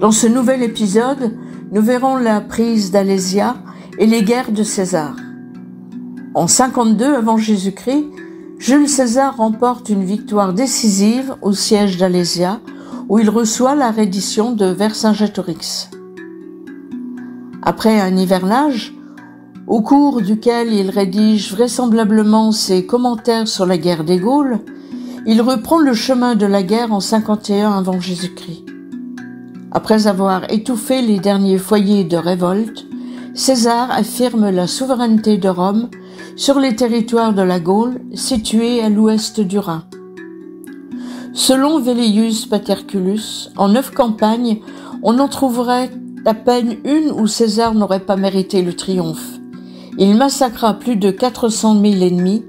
Dans ce nouvel épisode, nous verrons la prise d'Alésia et les guerres de César. En 52 avant Jésus-Christ, Jules César remporte une victoire décisive au siège d'Alésia, où il reçoit la reddition de Vercingétorix. Après un hivernage, au cours duquel il rédige vraisemblablement ses commentaires sur la guerre des Gaules, il reprend le chemin de la guerre en 51 avant Jésus-Christ. Après avoir étouffé les derniers foyers de révolte, César affirme la souveraineté de Rome sur les territoires de la Gaule situés à l'ouest du Rhin. Selon Velleius Paterculus, en 9 campagnes, on en trouverait à peine une où César n'aurait pas mérité le triomphe. Il massacra plus de 400 000 ennemis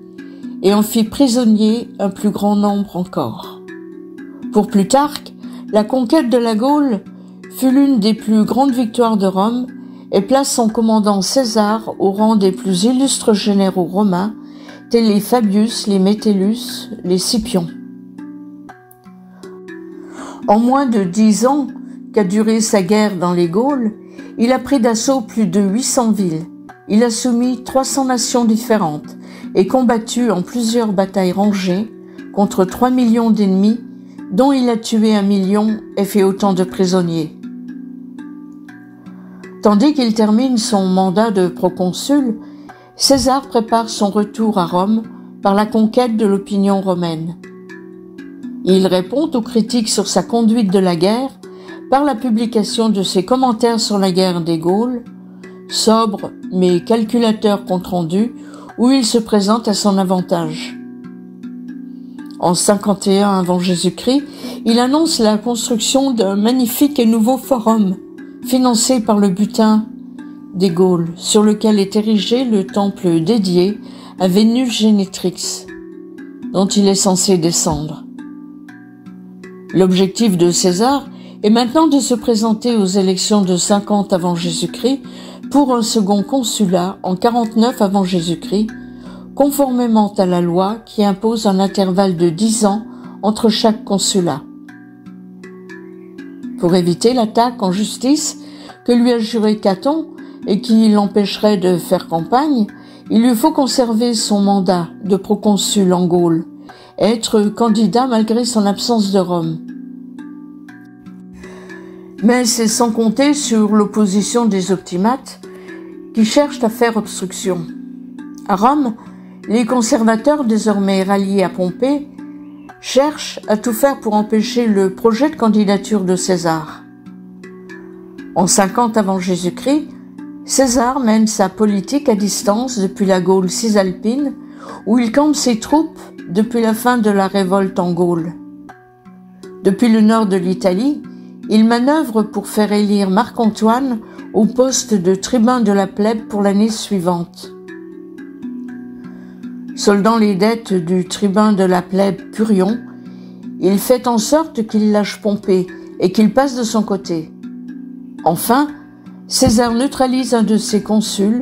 et en fit prisonnier un plus grand nombre encore. Pour Plutarque, la conquête de la Gaule fut l'une des plus grandes victoires de Rome et place son commandant César au rang des plus illustres généraux romains, tels les Fabius, les Metellus, les Scipion. En moins de 10 ans qu'a duré sa guerre dans les Gaules, il a pris d'assaut plus de 800 villes. Il a soumis 300 nations différentes et combattu en plusieurs batailles rangées contre 3 millions d'ennemis, dont il a tué 1 million et fait autant de prisonniers. Tandis qu'il termine son mandat de proconsul, César prépare son retour à Rome par la conquête de l'opinion romaine. Il répond aux critiques sur sa conduite de la guerre par la publication de ses commentaires sur la guerre des Gaules, sobre mais calculateur compte rendu, où il se présente à son avantage. En 51 avant Jésus-Christ, il annonce la construction d'un magnifique et nouveau forum, financé par le butin des Gaules, sur lequel est érigé le temple dédié à Vénus Génitrix, dont il est censé descendre. L'objectif de César est maintenant de se présenter aux élections de 50 avant Jésus-Christ pour un second consulat en 49 avant Jésus-Christ, conformément à la loi qui impose un intervalle de 10 ans entre chaque consulat. Pour éviter l'attaque en justice que lui a juré Caton et qui l'empêcherait de faire campagne, il lui faut conserver son mandat de proconsul en Gaule, et être candidat malgré son absence de Rome. Mais c'est sans compter sur l'opposition des optimates qui cherchent à faire obstruction. À Rome, les conservateurs, désormais ralliés à Pompée, cherchent à tout faire pour empêcher le projet de candidature de César. En 50 avant Jésus-Christ, César mène sa politique à distance depuis la Gaule cisalpine, où il campe ses troupes depuis la fin de la révolte en Gaule. Depuis le nord de l'Italie, il manœuvre pour faire élire Marc-Antoine au poste de tribun de la plèbe pour l'année suivante. Soldant les dettes du tribun de la plèbe Curion, il fait en sorte qu'il lâche Pompée et qu'il passe de son côté. Enfin, César neutralise un de ses consuls,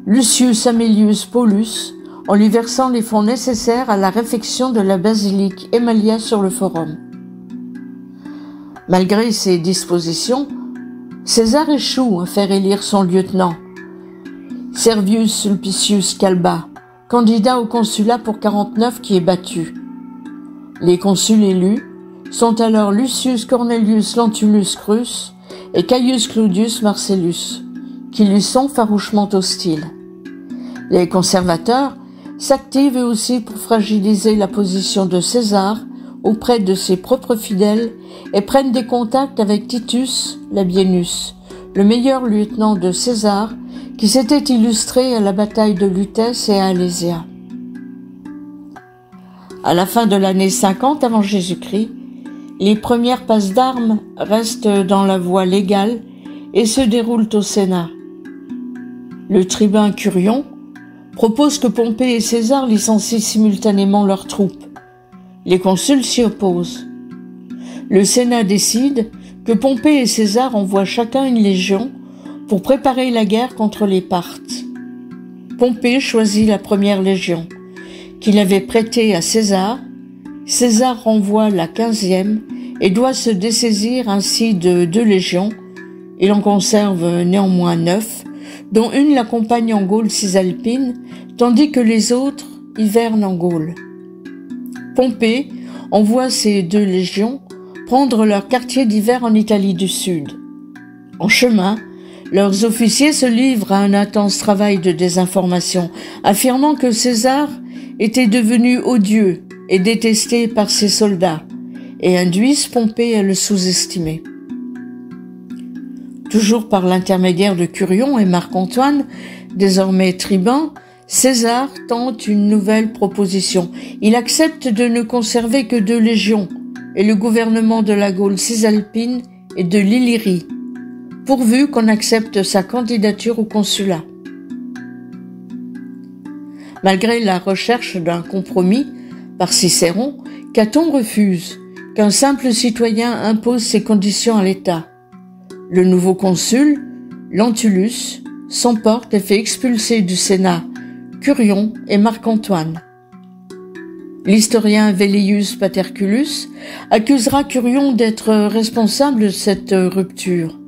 Lucius Aemilius Paulus, en lui versant les fonds nécessaires à la réfection de la basilique Emalia sur le forum. Malgré ces dispositions, César échoue à faire élire son lieutenant, Servius Sulpicius Calba, candidat au consulat pour 49 qui est battu. Les consuls élus sont alors Lucius Cornelius Lentulus Crus et Caius Claudius Marcellus, qui lui sont farouchement hostiles. Les conservateurs s'activent eux aussi pour fragiliser la position de César auprès de ses propres fidèles et prennent des contacts avec Titus Labienus, le meilleur lieutenant de César, qui s'était illustré à la bataille de Lutèce et à Alésia. À la fin de l'année 50 avant Jésus-Christ, les premières passes d'armes restent dans la voie légale et se déroulent au Sénat. Le tribun Curion propose que Pompée et César licencient simultanément leurs troupes. Les consuls s'y opposent. Le Sénat décide que Pompée et César envoient chacun une légion pour préparer la guerre contre les Parthes. Pompée choisit la première légion, qu'il avait prêtée à César. César renvoie la 15e et doit se dessaisir ainsi de 2 légions. Il en conserve néanmoins 9, dont une l'accompagne en Gaule cisalpine, tandis que les autres hivernent en Gaule. Pompée envoie ces 2 légions prendre leur quartier d'hiver en Italie du Sud. En chemin, leurs officiers se livrent à un intense travail de désinformation, affirmant que César était devenu odieux et détesté par ses soldats, et induisent Pompée à le sous-estimer. Toujours par l'intermédiaire de Curion et Marc-Antoine, désormais tribun, César tente une nouvelle proposition. Il accepte de ne conserver que 2 légions et le gouvernement de la Gaule cisalpine et de l'Illyrie, pourvu qu'on accepte sa candidature au consulat. Malgré la recherche d'un compromis par Cicéron, Caton refuse qu'un simple citoyen impose ses conditions à l'État. Le nouveau consul, Lentulus, s'emporte et fait expulser du Sénat Curion et Marc-Antoine. L'historien Velleius Paterculus accusera Curion d'être responsable de cette rupture,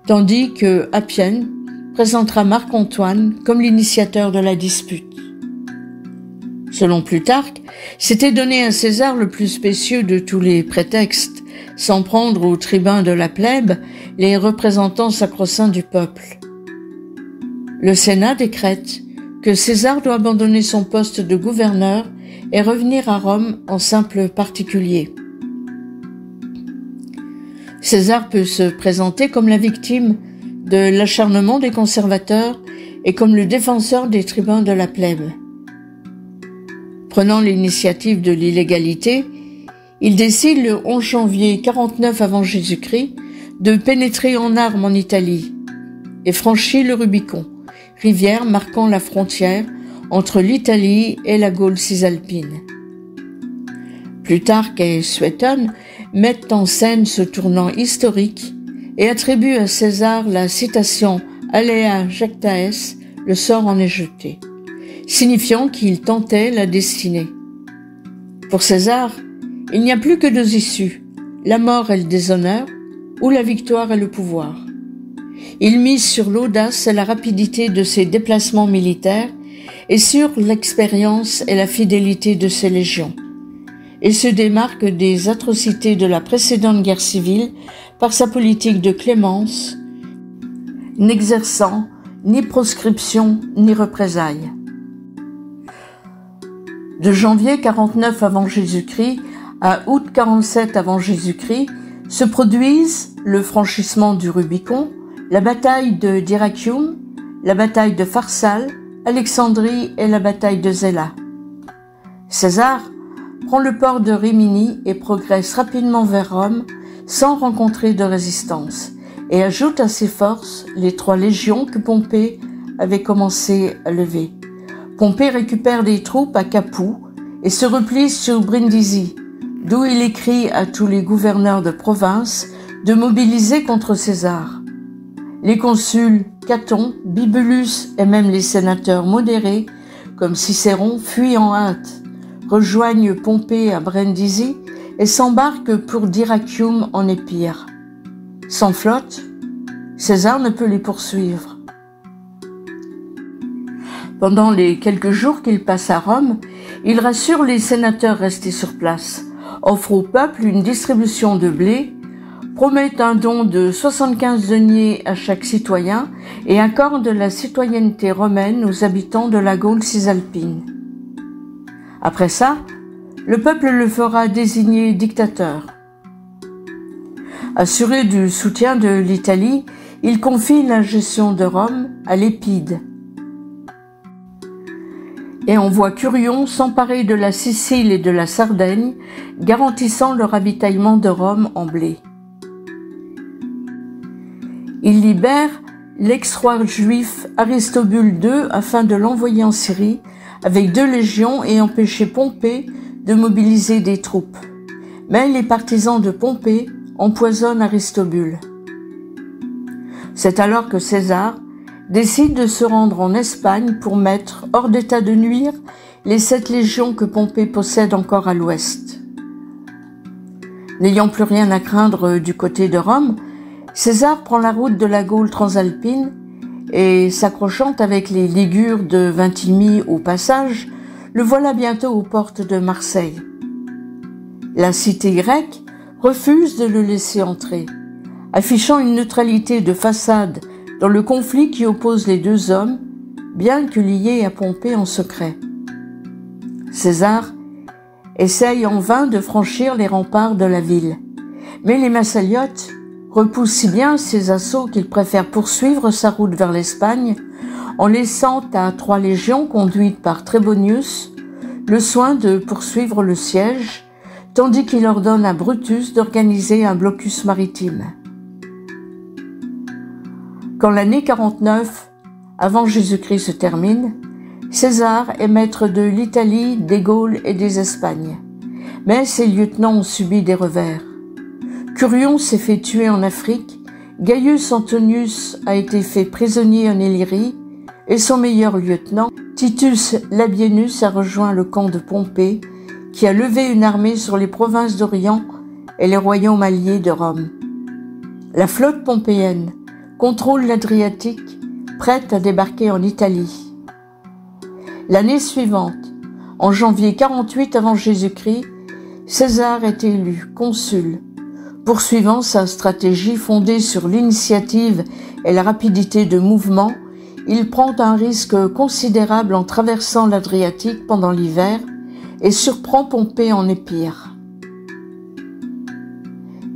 tandis que Appienne présentera Marc-Antoine comme l'initiateur de la dispute. Selon Plutarque, c'était donner à César le plus spécieux de tous les prétextes, sans prendre aux tribuns de la plèbe les représentants sacro-saints du peuple. Le Sénat décrète que César doit abandonner son poste de gouverneur et revenir à Rome en simple particulier. César peut se présenter comme la victime de l'acharnement des conservateurs et comme le défenseur des tribuns de la plèbe. Prenant l'initiative de l'illégalité, il décide le 11 janvier 49 avant Jésus-Christ de pénétrer en armes en Italie et franchit le Rubicon, rivière marquant la frontière entre l'Italie et la Gaule cisalpine. Plutarque et Suétone mettent en scène ce tournant historique et attribuent à César la citation « Alea jactaes », le sort en est jeté, signifiant qu'il tentait la destinée. Pour César, il n'y a plus que 2 issues, la mort et le déshonneur, ou la victoire et le pouvoir. Il mise sur l'audace et la rapidité de ses déplacements militaires et sur l'expérience et la fidélité de ses légions, et se démarque des atrocités de la précédente guerre civile par sa politique de clémence, n'exerçant ni proscription ni représailles. De janvier 49 avant Jésus-Christ à août 47 avant Jésus-Christ se produisent le franchissement du Rubicon, la bataille de Dyrrhachium, la bataille de Pharsale, Alexandrie et la bataille de Zéla. César prend le port de Rimini et progresse rapidement vers Rome sans rencontrer de résistance et ajoute à ses forces les 3 légions que Pompée avait commencé à lever. Pompée récupère des troupes à Capoue et se replie sur Brindisi, d'où il écrit à tous les gouverneurs de province de mobiliser contre César. Les consuls Caton, Bibulus et même les sénateurs modérés, comme Cicéron, fuient en hâte, rejoignent Pompée à Brindisi et s'embarquent pour Dyrrhachium en Épire. Sans flotte, César ne peut les poursuivre. Pendant les quelques jours qu'il passe à Rome, il rassure les sénateurs restés sur place, offre au peuple une distribution de blé, promet un don de 75 deniers à chaque citoyen et accorde la citoyenneté romaine aux habitants de la Gaule cisalpine. Après ça, le peuple le fera désigner dictateur. Assuré du soutien de l'Italie, il confie la gestion de Rome à Lépide et envoie Curion s'emparer de la Sicile et de la Sardaigne, garantissant le ravitaillement de Rome en blé. Il libère l'ex-roi juif Aristobule II afin de l'envoyer en Syrie avec 2 légions et empêcher Pompée de mobiliser des troupes. Mais les partisans de Pompée empoisonnent Aristobule. C'est alors que César décide de se rendre en Espagne pour mettre hors d'état de nuire les 7 légions que Pompée possède encore à l'ouest. N'ayant plus rien à craindre du côté de Rome, César prend la route de la Gaule transalpine et, s'accrochant avec les Ligures de Vintimille au passage, le voilà bientôt aux portes de Marseille. La cité grecque refuse de le laisser entrer, affichant une neutralité de façade dans le conflit qui oppose les deux hommes, bien que liés à Pompée en secret. César essaye en vain de franchir les remparts de la ville, mais les Massaliotes repoussent si bien ses assauts qu'il préfère poursuivre sa route vers l'Espagne en laissant à 3 légions conduites par Trébonius le soin de poursuivre le siège, tandis qu'il ordonne à Brutus d'organiser un blocus maritime. Quand l'année 49 avant Jésus-Christ se termine, César est maître de l'Italie, des Gaules et des Espagnes, mais ses lieutenants ont subi des revers. Curion s'est fait tuer en Afrique, Gaius Antonius a été fait prisonnier en Illyrie, et son meilleur lieutenant, Titus Labienus, a rejoint le camp de Pompée, qui a levé une armée sur les provinces d'Orient et les royaumes alliés de Rome. La flotte pompéenne contrôle l'Adriatique, prête à débarquer en Italie. L'année suivante, en janvier 48 avant Jésus-Christ, César est élu consul, poursuivant sa stratégie fondée sur l'initiative et la rapidité de mouvement. Il prend un risque considérable en traversant l'Adriatique pendant l'hiver et surprend Pompée en Épire.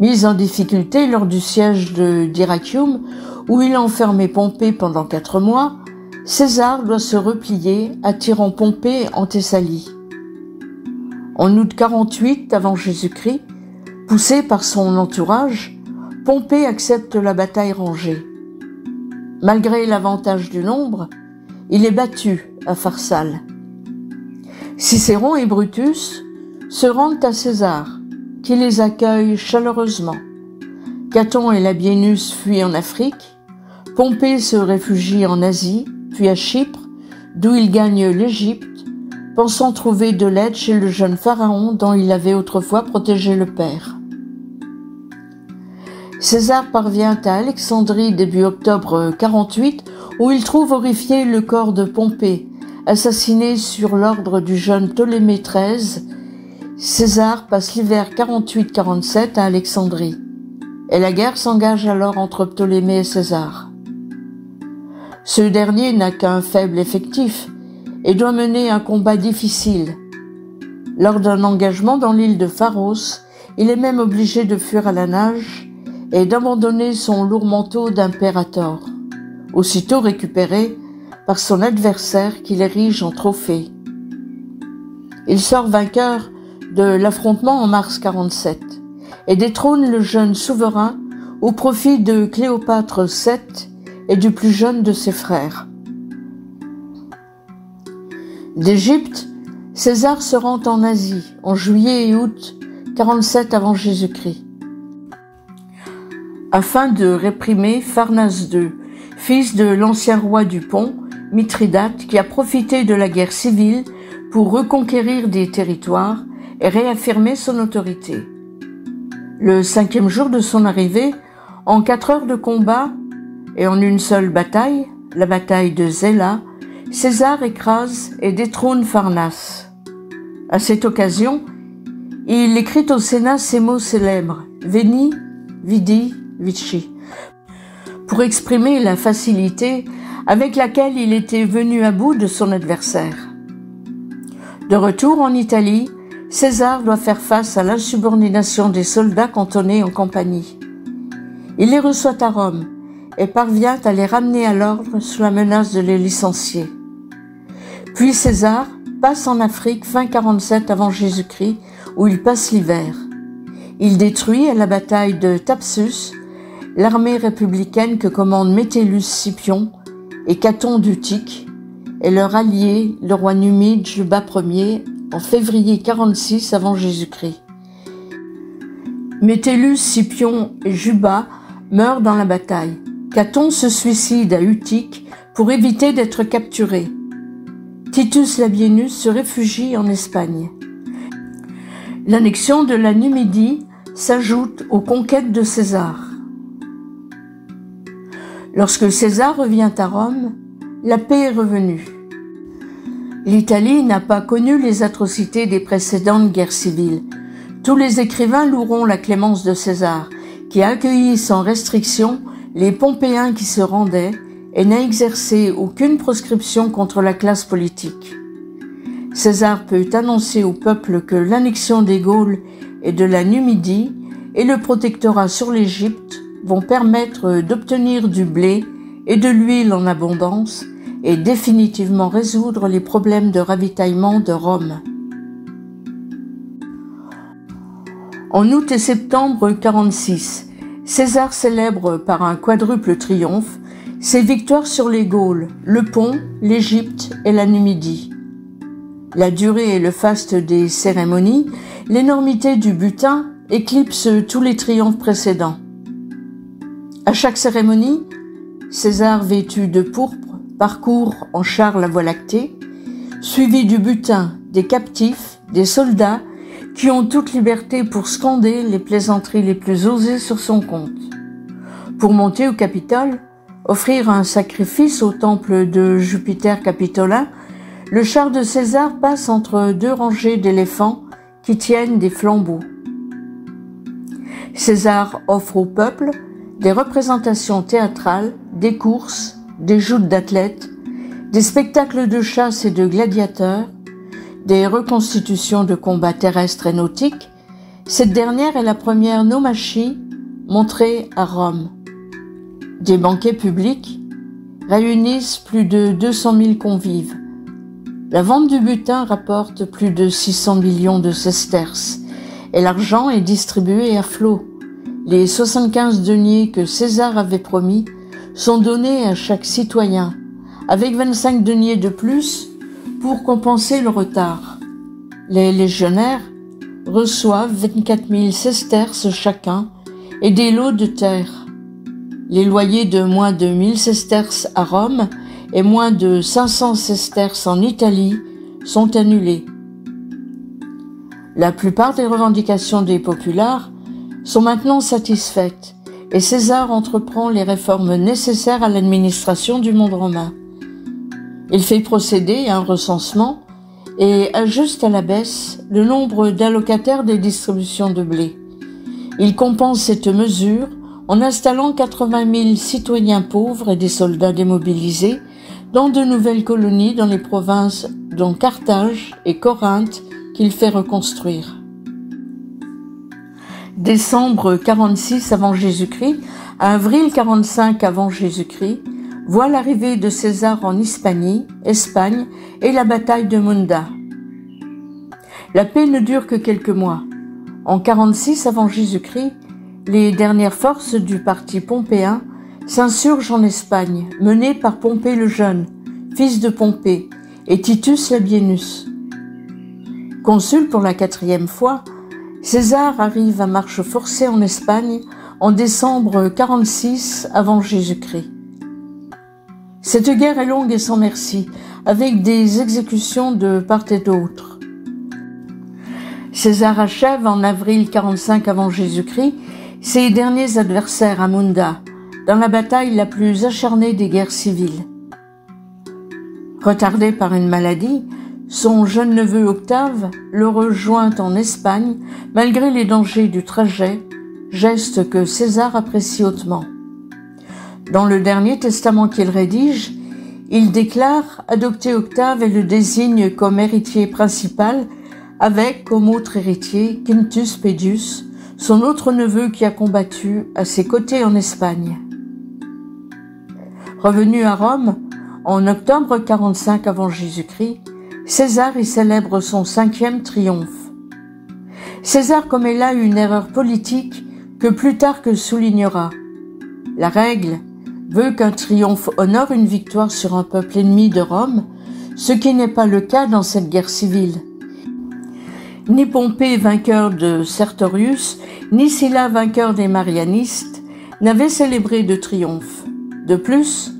Mis en difficulté lors du siège de Dyrrhachium, où il a enfermé Pompée pendant 4 mois, César doit se replier, attirant Pompée en Thessalie. En août 48 avant Jésus-Christ, poussé par son entourage, Pompée accepte la bataille rangée. Malgré l'avantage du nombre, il est battu à Pharsale. Cicéron et Brutus se rendent à César, qui les accueille chaleureusement. Caton et Labienus fuient en Afrique, Pompée se réfugie en Asie, puis à Chypre, d'où il gagne l'Égypte, pensant trouver de l'aide chez le jeune pharaon dont il avait autrefois protégé le père. César parvient à Alexandrie début octobre 48, où il trouve horrifié le corps de Pompée, assassiné sur l'ordre du jeune Ptolémée XIII. César passe l'hiver 48-47 à Alexandrie, et la guerre s'engage alors entre Ptolémée et César. Ce dernier n'a qu'un faible effectif et doit mener un combat difficile. Lors d'un engagement dans l'île de Pharos, il est même obligé de fuir à la nage et d'abandonner son lourd manteau d'impérator, aussitôt récupéré par son adversaire qu'il érige en trophée. Il sort vainqueur de l'affrontement en mars 47 et détrône le jeune souverain au profit de Cléopâtre VII et du plus jeune de ses frères. D'Égypte, César se rend en Asie en juillet et août 47 avant Jésus-Christ, afin de réprimer Pharnace II, fils de l'ancien roi du Pont, Mithridate, qui a profité de la guerre civile pour reconquérir des territoires et réaffirmer son autorité. Le 5e jour de son arrivée, en 4 heures de combat et en une seule bataille, la bataille de Zéla, César écrase et détrône Pharnace. À cette occasion, il écrit au Sénat ces mots célèbres « Veni, vidi, vici » pour exprimer la facilité avec laquelle il était venu à bout de son adversaire. De retour en Italie, César doit faire face à l'insubordination des soldats cantonnés en Campanie. Il les reçoit à Rome et parvient à les ramener à l'ordre sous la menace de les licencier. Puis César passe en Afrique fin 47 avant Jésus-Christ, où il passe l'hiver. Il détruit à la bataille de Thapsus l'armée républicaine que commandent Métellus Scipion et Caton d'Utique et leur allié, le roi numide Juba Ier, en février 46 avant Jésus-Christ. Métellus Scipion et Juba meurent dans la bataille. Caton se suicide à Utique pour éviter d'être capturé. Titus Labienus se réfugie en Espagne. L'annexion de la Numidie s'ajoute aux conquêtes de César. Lorsque César revient à Rome, la paix est revenue. L'Italie n'a pas connu les atrocités des précédentes guerres civiles. Tous les écrivains loueront la clémence de César, qui a accueilli sans restriction les Pompéens qui se rendaient et n'a exercé aucune proscription contre la classe politique. César peut annoncer au peuple que l'annexion des Gaules et de la Numidie et le protectorat sur l'Égypte vont permettre d'obtenir du blé et de l'huile en abondance et définitivement résoudre les problèmes de ravitaillement de Rome. En août et septembre 46, César célèbre par un quadruple triomphe ses victoires sur les Gaules, le Pont, l'Égypte et la Numidie. La durée et le faste des cérémonies, l'énormité du butin éclipsent tous les triomphes précédents. À chaque cérémonie, César vêtu de pourpre parcourt en char la Voie lactée, suivi du butin, des captifs, des soldats qui ont toute liberté pour scander les plaisanteries les plus osées sur son compte. Pour monter au Capitole, offrir un sacrifice au temple de Jupiter Capitolin, le char de César passe entre deux rangées d'éléphants qui tiennent des flambeaux. César offre au peuple des représentations théâtrales, des courses, des joutes d'athlètes, des spectacles de chasse et de gladiateurs, des reconstitutions de combats terrestres et nautiques. Cette dernière est la première naumachie montrée à Rome. Des banquets publics réunissent plus de 200 000 convives. La vente du butin rapporte plus de 600 millions de sesterces et l'argent est distribué à flot. Les 75 deniers que César avait promis sont donnés à chaque citoyen, avec 25 deniers de plus pour compenser le retard. Les légionnaires reçoivent 24 000 sesterces chacun et des lots de terre. Les loyers de moins de 1000 sesterces à Rome et moins de 500 sesterces en Italie sont annulés. La plupart des revendications des populares sont maintenant satisfaites et César entreprend les réformes nécessaires à l'administration du monde romain. Il fait procéder à un recensement et ajuste à la baisse le nombre d'allocataires des distributions de blé. Il compense cette mesure en installant 80 000 citoyens pauvres et des soldats démobilisés dans de nouvelles colonies dans les provinces dont Carthage et Corinthe qu'il fait reconstruire. Décembre 46 avant Jésus-Christ à avril 45 avant Jésus-Christ voit l'arrivée de César en Hispanie, Espagne et la bataille de Munda. La paix ne dure que quelques mois. En 46 avant Jésus-Christ, les dernières forces du parti pompéen s'insurgent en Espagne, menées par Pompée le Jeune, fils de Pompée, et Titus Labienus. Consul pour la 4e fois, César arrive à marche forcée en Espagne en décembre 46 avant Jésus-Christ. Cette guerre est longue et sans merci, avec des exécutions de part et d'autre. César achève en avril 45 avant Jésus-Christ ses derniers adversaires à Munda, dans la bataille la plus acharnée des guerres civiles. Retardé par une maladie, son jeune neveu Octave le rejoint en Espagne malgré les dangers du trajet, geste que César apprécie hautement. Dans le dernier testament qu'il rédige, il déclare adopter Octave et le désigne comme héritier principal avec comme autre héritier Quintus Pedius, son autre neveu qui a combattu à ses côtés en Espagne. Revenu à Rome, en octobre 45 avant Jésus-Christ, César y célèbre son 5e triomphe. César commet là une erreur politique que Plutarque soulignera. La règle veut qu'un triomphe honore une victoire sur un peuple ennemi de Rome, ce qui n'est pas le cas dans cette guerre civile. Ni Pompée, vainqueur de Sertorius, ni Sylla, vainqueur des Marianistes, n'avaient célébré de triomphe. De plus,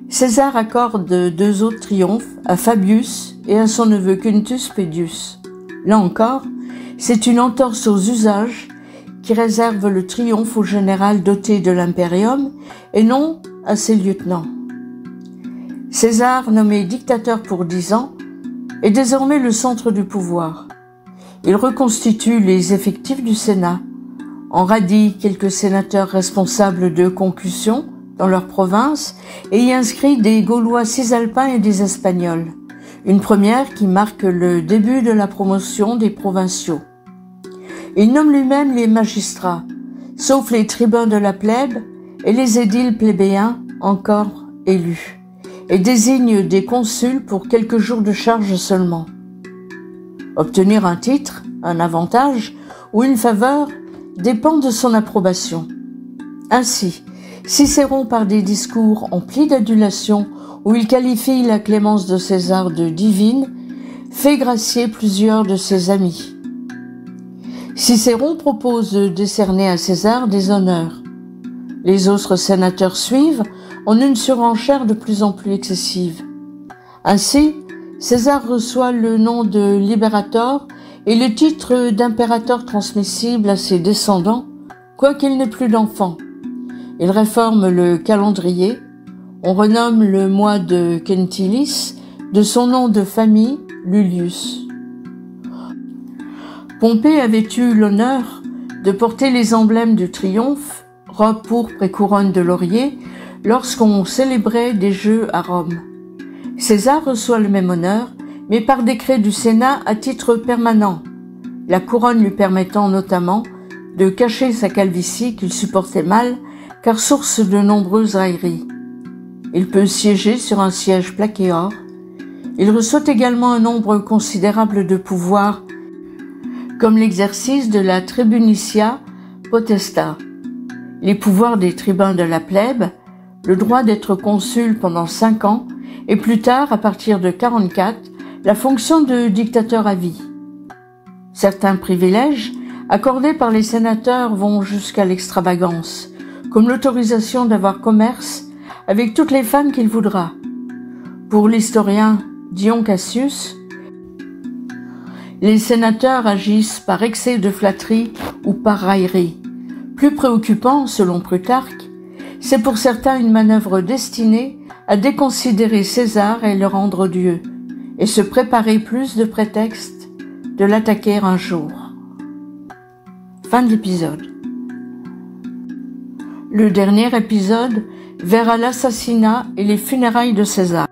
César accorde 2 autres triomphes à Fabius et à son neveu Quintus Pedius. Là encore, c'est une entorse aux usages qui réserve le triomphe au général doté de l'impérium et non à ses lieutenants. César, nommé dictateur pour 10 ans, est désormais le centre du pouvoir. Il reconstitue les effectifs du Sénat, en radie quelques sénateurs responsables de concussions dans leur province et y inscrit des Gaulois cisalpins et des Espagnols, une première qui marque le début de la promotion des provinciaux. Il nomme lui-même les magistrats, sauf les tribuns de la plèbe et les édiles plébéiens encore élus, et désigne des consuls pour quelques jours de charge seulement. Obtenir un titre, un avantage ou une faveur dépend de son approbation. Ainsi, Cicéron, par des discours emplis d'adulation où il qualifie la clémence de César de divine, fait gracier plusieurs de ses amis. Cicéron propose de décerner à César des honneurs. Les autres sénateurs suivent en une surenchère de plus en plus excessive. Ainsi, César reçoit le nom de Liberator et le titre d'impérateur transmissible à ses descendants, quoiqu'il n'ait plus d'enfants. Il réforme le calendrier, on renomme le mois de Quintilis de son nom de famille, Lulius. Pompée avait eu l'honneur de porter les emblèmes du triomphe, robe pourpre et couronne de laurier, lorsqu'on célébrait des Jeux à Rome. César reçoit le même honneur, mais par décret du Sénat à titre permanent, la couronne lui permettant notamment de cacher sa calvitie qu'il supportait mal, car source de nombreuses railleries. Il peut siéger sur un siège plaqué or. Il reçoit également un nombre considérable de pouvoirs, comme l'exercice de la tribunicia potesta, les pouvoirs des tribuns de la plèbe, le droit d'être consul pendant 5 ans, et plus tard, à partir de 44, la fonction de dictateur à vie. Certains privilèges accordés par les sénateurs vont jusqu'à l'extravagance, comme l'autorisation d'avoir commerce avec toutes les femmes qu'il voudra. Pour l'historien Dion Cassius, les sénateurs agissent par excès de flatterie ou par raillerie. Plus préoccupant, selon Plutarque, c'est pour certains une manœuvre destinée à déconsidérer César et le rendre Dieu, et se préparer plus de prétextes de l'attaquer un jour. Fin de l'épisode. Le dernier épisode verra l'assassinat et les funérailles de César.